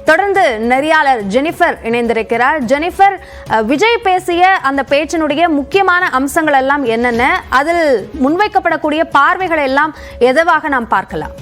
தொடர்ந்து நெறியாளர் ஜெனிஃபர் இணைந்திருக்கிறார். ஜெனிஃபர், விஜய் பேசிய அந்த பேச்சினுடைய முக்கியமான அம்சங்கள் எல்லாம் என்னென்ன, அதில் முன்வைக்கப்படக்கூடிய பார்வைகள் எல்லாம் எதுவாக நாம் பார்க்கலாம்?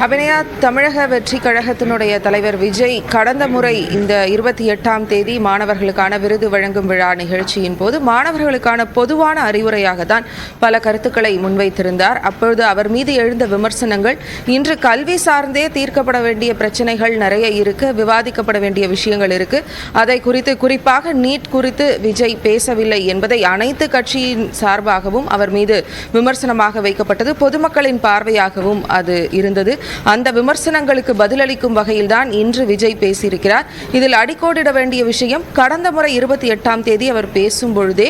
அபிநயா, தமிழக வெற்றி கழகத்தினுடைய தலைவர் விஜய் கடந்த முறை இந்த 28ஆம் தேதி மாணவர்களுக்கான விருது வழங்கும் விழா நிகழ்ச்சியின் போது மாணவர்களுக்கான பொதுவான அறிவுரையாக தான் பல கருத்துக்களை முன்வைத்திருந்தார். அப்பொழுது அவர் மீது எழுந்த விமர்சனங்கள், இன்று கல்வி சார்ந்தே தீர்க்கப்பட வேண்டிய பிரச்சனைகள் நிறைய இருக்கு, விவாதிக்கப்பட வேண்டிய விஷயங்கள் இருக்கு, அதை குறித்து குறிப்பாக நீட் குறித்து விஜய் பேசவில்லை என்பதை அனைத்து கட்சியின் சார்பாகவும் அவர் மீது விமர்சனமாக வைக்கப்பட்டது. பொதுமக்களின் பார்வையாகவும் அது இருந்தது. அந்த விமர்சனங்களுக்கு பதிலளிக்கும் வகையில் தான் இன்று விஜய் பேசியிருக்கிறார். இதில் அடிக்கோடிட வேண்டிய விஷயம், கடந்த முறை 28ஆம் தேதி அவர் பேசும் பொழுதே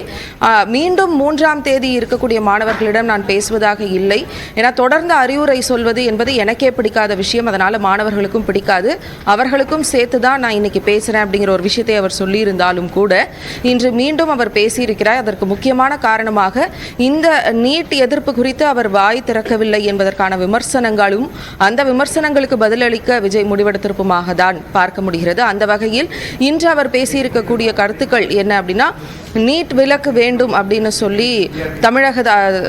மீண்டும் 3ஆம் தேதி இருக்கக்கூடிய மாணவர்களிடம் நான் பேசுவதாக இல்லை, ஏன்னா தொடர்ந்து அறிவுரை சொல்வது என்பது எனக்கே பிடிக்காத விஷயம், அதனால மாணவர்களுக்கும் பிடிக்காது, அவர்களுக்கும் சேர்த்து தான் நான் இன்னைக்கு பேசுறேன் அப்படிங்கிற ஒரு விஷயத்தை அவர் சொல்லியிருந்தாலும் கூட இன்று மீண்டும் அவர் பேசியிருக்கிறார். அதற்கு முக்கியமான காரணமாக இந்த நீட் எதிர்ப்பு குறித்து அவர் வாய் திறக்கவில்லை என்பதற்கான விமர்சனங்களும் அந்த விமர்சனங்களுக்கு பதிலளிக்க விஜய் முடிவெடுத்திருப்பதாக தான் பார்க்க முடிகிறது. அந்த வகையில் இன்று அவர் பேசியிருக்கக்கூடிய கருத்துக்கள் என்ன அப்படின்னா, நீட் விலக்கு வேண்டும் அப்படின்னு சொல்லி தமிழக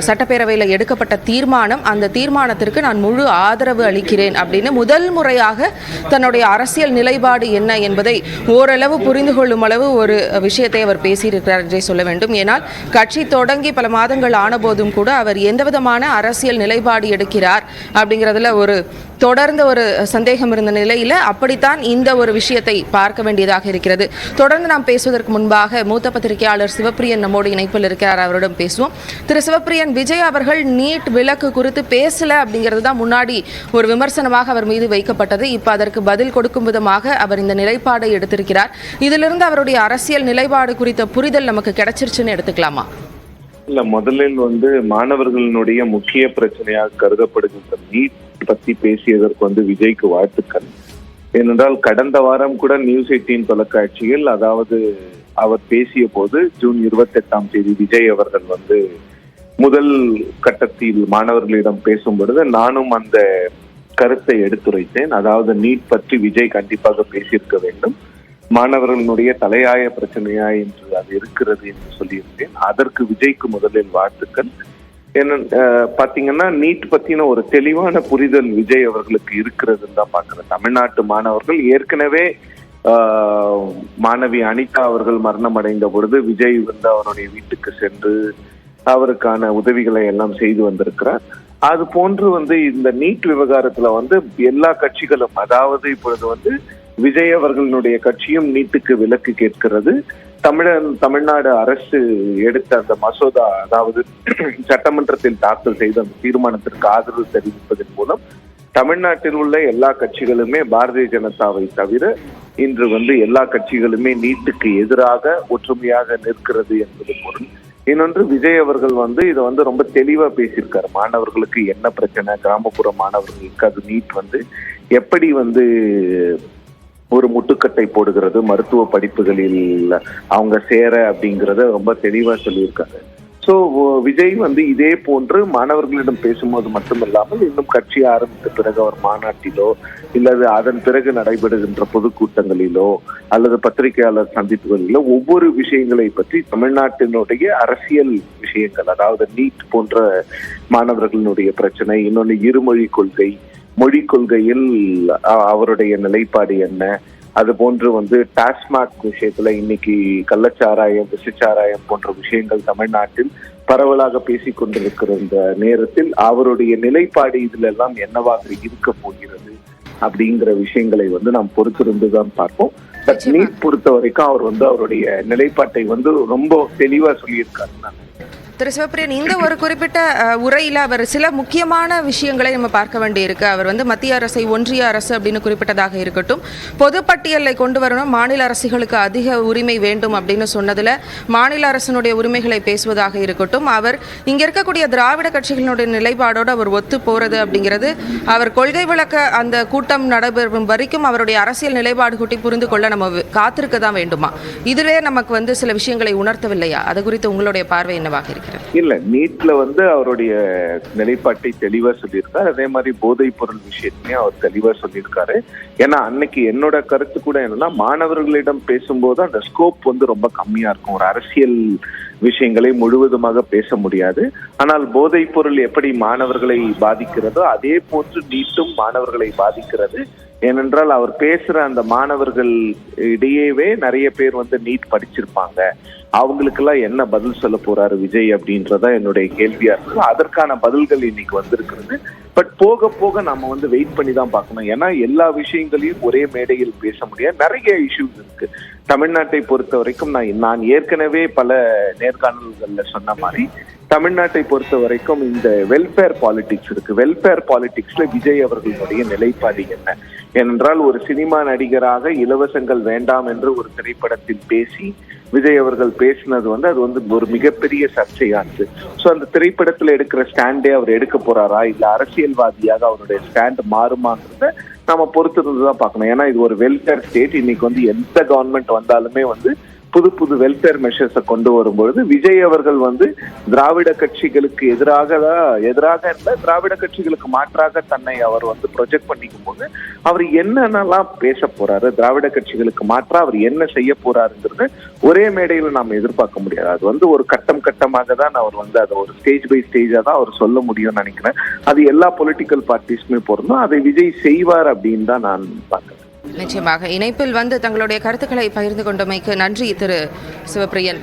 சட்டப்பேரவையில் எடுக்கப்பட்ட தீர்மானம், அந்த தீர்மானத்திற்கு நான் முழு ஆதரவு அளிக்கிறேன் அப்படின்னு முதல் முறையாக தன்னுடைய அரசியல் நிலைப்பாடு என்ன என்பதை ஓரளவு புரிந்து கொள்ளும் அளவு ஒரு விஷயத்தை அவர் பேசியிருக்கிறார் என்றே சொல்ல வேண்டும். ஏனால் கட்சி தொடங்கி பல மாதங்கள் ஆன போதும் கூட அவர் எந்தவிதமான அரசியல் நிலைப்பாடு எடுக்கிறார் அப்படிங்கிறதுல ஒரு தொடர்ந்து ஒரு சந்தேகம் இருந்த நிலையில் அப்படித்தான் இந்த ஒரு விஷயத்தை பார்க்க வேண்டியதாக இருக்கிறது. தொடர்ந்து நாம் பேசுவதற்கு முன்பாக மூத்த பத்திரிகையாளர் சிவப்பிரியன் நம்மோடு இணைப்பில் இருக்கிறார், அவரிடம் பேசுவோம். திரு சிவப்பிரியன், விஜய் அவர்கள் நீட் விலக்கு குறித்து பேசல அப்படிங்கிறது தான் முன்னாடி ஒரு விமர்சனமாக அவர் மீது வைக்கப்பட்டது. இப்போ அதற்கு பதில் கொடுக்கும் விதமாக அவர் இந்த நிலைப்பாடை எடுத்திருக்கிறார். இதிலிருந்து அவருடைய அரசியல் நிலைப்பாடு குறித்த புரிதல் நமக்கு கிடைச்சிருச்சுன்னு எடுத்துக்கலாமா? இல்ல, முதலில் மாணவர்களுடைய முக்கிய பிரச்சனையாக கருதப்படுகின்ற நீட் பத்தி பேசியதற்கு விஜய்க்கு வாழ்த்துக்கள். ஏனென்றால் கடந்த வாரம் கூட நியூஸ் 18 தொலைக்காட்சியில், அதாவது அவர் பேசிய போது ஜூன் 28ஆம் தேதி விஜய் அவர்கள் முதல் கட்டத்தில் மாணவர்களிடம் பேசும் பொழுது நானும் அந்த கருத்தை எடுத்துரைத்தேன். அதாவது நீட் பற்றி விஜய் கண்டிப்பாக பேசியிருக்க வேண்டும், மாணவர்களுடைய தலையாய பிரச்சனையா என்று அது இருக்கிறது என்று சொல்லியிருந்தேன். அதற்கு விஜய்க்கு முதலில் வாழ்த்துக்கள். என்ன பாத்தீங்கன்னா, நீட் பத்தின ஒரு தெளிவான புரிதல் விஜய் அவர்களுக்கு இருக்கிறதுன்னு தான் பாக்குறேன். தமிழ்நாட்டு மாணவர்கள் ஏற்கனவே மாணவி அனிதா அவர்கள் மரணம் அடைந்த பொழுது விஜய் அவருடைய வீட்டுக்கு சென்று அவருக்கான உதவிகளை எல்லாம் செய்து வந்திருக்கிறார். அது போன்று இந்த நீட் விவகாரத்துல எல்லா கட்சிகளும், அதாவது இப்பொழுது விஜய் அவர்களுடைய கட்சியும் நீட்டுக்கு விலக்கு கேட்கிறது. தமிழ்நாடு அரசு எடுத்த அந்த மசோதா, அதாவது சட்டமன்றத்தில் தாக்கல் செய்த அந்த தீர்மானத்திற்கு ஆதரவு தெரிவிப்பதன் மூலம் தமிழ்நாட்டில் உள்ள எல்லா கட்சிகளுமே பாரதிய ஜனதாவை தவிர இன்று எல்லா கட்சிகளுமே நீட்டுக்கு எதிராக ஒற்றுமையாக நிற்கிறது என்பது பொருள். இன்னொன்று, விஜய் அவர்கள் இதை ரொம்ப தெளிவா பேசியிருக்காரு. மாணவர்களுக்கு என்ன பிரச்சனை, கிராமப்புற மாணவர்களுக்கு அது நீட் எப்படி ஒரு முட்டுக்கட்டை போடுகிறது, மருத்துவ படிப்புகளில் அவங்க சேர அப்படிங்கிறத ரொம்ப தெளிவா சொல்லியிருக்காங்க. ஸோ விஜய் இதே போன்று மாணவர்களிடம் பேசும்போது மட்டுமல்லாமல் இன்னும் கட்சி ஆரம்பித்த பிறகு அவர் மாநாட்டிலோ இல்லது அதன் பிறகு நடைபெறுகின்ற பொதுக்கூட்டங்களிலோ அல்லது பத்திரிகையாளர் சந்திப்புகளிலோ ஒவ்வொரு விஷயங்களை பற்றி தமிழ்நாட்டினுடைய அரசியல் விஷயங்கள், அதாவது நீட் போன்ற மாணவர்களினுடைய பிரச்சனை, இன்னொன்று இருமொழி கொள்கை, மொழி கொள்கையில் அவருடைய நிலைப்பாடு என்ன, அது போன்று டாஸ்மாக் விஷயத்துல இன்னைக்கு கள்ளச்சாராயம், விஷச்சாராயம் போன்ற விஷயங்கள் தமிழ்நாட்டில் பரவலாக பேசிக் கொண்டிருக்கிற இந்த நேரத்தில் அவருடைய நிலைப்பாடு இதுல எல்லாம் என்னவாக இருக்க போகிறது அப்படிங்கிற விஷயங்களை நாம் பொறுத்திருந்துதான் பார்ப்போம். பட் நீட் பொறுத்த வரைக்கும் அவர் அவருடைய நிலைப்பாட்டை ரொம்ப தெளிவா சொல்லியிருக்காரு. திரு சிவப்பிரியன், இந்த ஒரு குறிப்பிட்ட உரையில் அவர் சில முக்கியமான விஷயங்களை நம்ம பார்க்க வேண்டியிருக்கு. அவர் மத்திய அரசை ஒன்றிய அரசு அப்படின்னு குறிப்பிட்டதாக இருக்கட்டும், பொதுப்பட்டியலை கொண்டு வரணும், மாநில அரசுகளுக்கு அதிக உரிமை வேண்டும் அப்படின்னு சொன்னதில் மாநில அரசினுடைய உரிமைகளை பேசுவதாக இருக்கட்டும், அவர் இங்கே இருக்கக்கூடிய திராவிட கட்சிகளினுடைய நிலைப்பாடோடு அவர் ஒத்து போகிறது அப்படிங்கிறது, அவர் கொள்கை விளக்க அந்த கூட்டம் நடைபெறும் வரைக்கும் அவருடைய அரசியல் நிலைப்பாடு கூட்டி புரிந்து கொள்ள நம்ம காத்திருக்க தான் வேண்டுமா? இதுவே நமக்கு சில விஷயங்களை உணர்த்தவில்லையா? அது குறித்து உங்களுடைய பார்வை என்னவாக இருக்கு? இருக்கிறது? இல்ல, நீட்ல வந்து அவருடைய நிலைப்பாட்டை தெளிவா சொல்லியிருக்காரு. அதே மாதிரி போதைப் பொருள் விஷயத்தையும் அவர் தெளிவா சொல்லியிருக்காரு. ஏன்னா அன்னைக்கு என்னோட கருத்து கூட என்னன்னா, மாணவர்களிடம் பேசும்போது அந்த ஸ்கோப் வந்து ரொம்ப கம்மியா இருக்கும். ஒரு அரசியல் விஷயங்களை முழுவதுமாக பேச முடியாது. ஆனால் போதைப் பொருள் எப்படி மாணவர்களை பாதிக்கிறதோ அதே போன்று நீட்டும் மாணவர்களை பாதிக்கிறது. ஏனென்றால் அவர் பேசுற அந்த மாணவர்கள் இடையேவே நிறைய பேர் வந்து நீட் படிச்சிருப்பாங்க. அவங்களுக்கெல்லாம் என்ன பதில் சொல்ல போறாரு விஜய் அப்படின்றத என்னுடைய கேள்வியா இருக்கு. அதற்கான பதில்கள் இன்னைக்கு வந்திருக்கிறது. பட் போக போக நம்ம வந்து வெயிட் பண்ணி தான் பார்க்கணும். ஏன்னா எல்லா விஷயங்களையும் ஒரே மேடையில் பேச முடியாது. நிறைய இஷ்யூஸ் இருக்கு. தமிழ்நாட்டை பொறுத்த வரைக்கும் நான் ஏற்கனவே பல நேர்காணல்கள்ல சொன்ன மாதிரி, தமிழ்நாட்டை பொறுத்த வரைக்கும் இந்த வெல்ஃபேர் பாலிடிக்ஸ் இருக்கு. வெல்ஃபேர் பாலிடிக்ஸ்ல விஜய் அவர்களுடைய நிலைப்பாடு என்ன? ஏனென்றால் ஒரு சினிமா நடிகராக இலவசங்கள் வேண்டாம் என்று ஒரு திரைப்படத்தில் பேசி விஜய் அவர்கள் பேசினது வந்து அது வந்து ஒரு மிகப்பெரிய சர்ச்சையானது. ஸோ அந்த திரைப்படத்தில் எடுக்கிற ஸ்டாண்டே அவர் எடுக்க போறாரா, இல்ல அரசியல்வாதியாக அவருடைய ஸ்டாண்ட் மாறுமாங்கிறத நம்ம பொறுத்திருந்து தான் பார்க்கணும். ஏன்னா இது ஒரு வெல்ஃபேர் ஸ்டேட். இன்னைக்கு வந்து எந்த கவர்மெண்ட் வந்தாலுமே வந்து புது புது வெல்ஃபேர் மெஷர்ஸை கொண்டு வரும்பொழுது விஜய் அவர்கள் வந்து திராவிட கட்சிகளுக்கு எதிராக இல்ல, திராவிட கட்சிகளுக்கு மாற்றாக தன்னை அவர் வந்து ப்ரொஜெக்ட் பண்ணிக்கும் போது அவர் என்னென்னலாம் பேச போறாரு, திராவிட கட்சிகளுக்கு மாற்றா அவர் என்ன செய்ய போறாருங்கிறது ஒரே மேடையில் நாம் எதிர்பார்க்க முடியாது. அது வந்து ஒரு கட்டம் கட்டமாக தான் அவர் வந்து அதை ஒரு ஸ்டேஜ் பை ஸ்டேஜா தான் அவர் சொல்ல முடியும்னு நினைக்கிறேன். அது எல்லா பொலிட்டிக்கல் பார்ட்டிஸ்மே பொருந்தும். அதை விஜய் செய்வார் அப்படின்னு தான் நான் பார்க்கிறேன். நிச்சயமாக. இணைப்பில் வந்து தங்களுடைய கருத்துக்களை பகிர்ந்து கொண்டமைக்கு நன்றி திரு சிவப்பிரியன்.